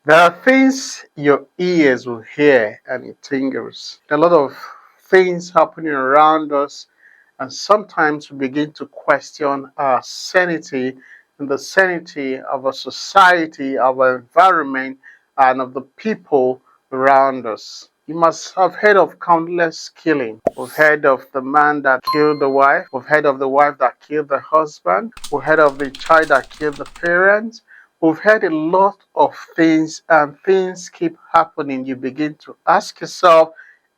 There are things your ears will hear and it tingles. There are a lot of things happening around us, and sometimes we begin to question our sanity and the sanity of our society, our environment, and of the people around us. You must have heard of countless killing. We've heard of the man that killed the wife. We've heard of the wife that killed the husband. We've heard of the child that killed the parents. We've heard a lot of things, and things keep happening. You begin to ask yourself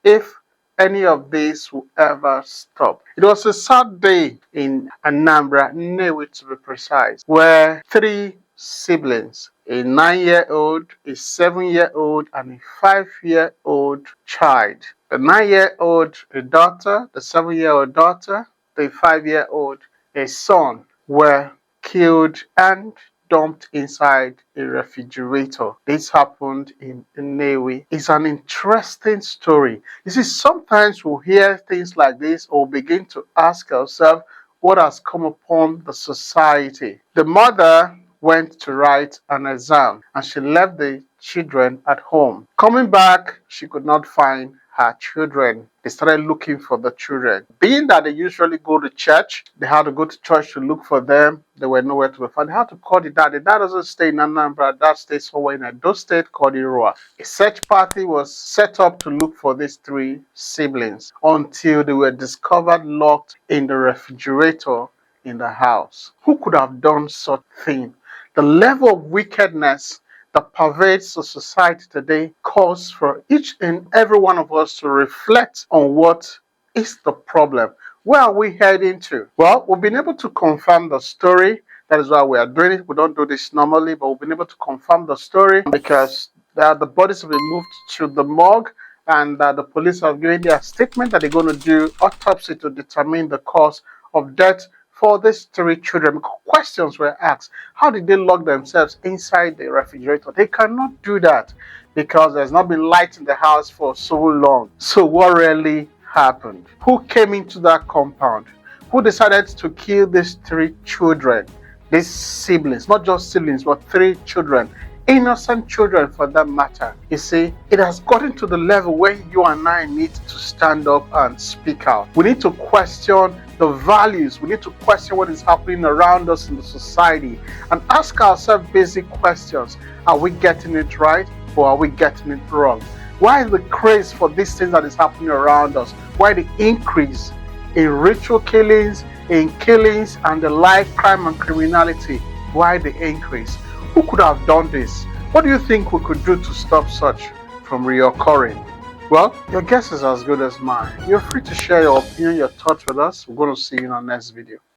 if any of this will ever stop. It was a sad day in Anambra, Newe to be precise, where three siblings, a 9-year-old, a 7-year-old, and a 5-year-old child. The 9-year-old, a daughter, the 7-year-old daughter, the 5-year-old, a son, were killed and dumped inside a refrigerator. This happened in Newe. It's an interesting story. You see, sometimes we'll hear things like this or begin to ask ourselves what has come upon the society. The mother went to write an exam and she left the children at home. Coming back, she could not find her children. They started looking for the children. Being that they usually go to church, they had to go to church to look for them. They were nowhere to be found. They had to call the dad. The dad doesn't stay in Anambra. Dad stays somewhere in Edo State called Iroa. A search party was set up to look for these three siblings until they were discovered locked in the refrigerator in the house. Who could have done such a thing? The level of wickedness that pervades the society today calls for each and every one of us to reflect on what is the problem. Where are we heading to? Well, we've been able to confirm the story. That is why we are doing it. We don't do this normally, but we've been able to confirm the story because the bodies have been moved to the morgue, and the police have given their statement that they're going to do autopsy to determine the cause of death for these three children. Questions were asked. How did they lock themselves inside the refrigerator? They cannot do that because there's not been light in the house for so long. So what really happened? Who came into that compound? Who decided to kill these three children? These siblings, not just siblings, but three children. Innocent children for that matter. You see, it has gotten to the level where you and I need to stand up and speak out. We need to question the values. We need to question what is happening around us in the society and ask ourselves basic questions. Are we getting it right or are we getting it wrong? Why is the craze for these things that is happening around us? Why the increase in ritual killings, in killings and the life crime and criminality? Why the increase? Who could have done this? What do you think we could do to stop such from reoccurring? Well, your guess is as good as mine. You're free to share your opinion, your thoughts with us. We're going to see you in our next video.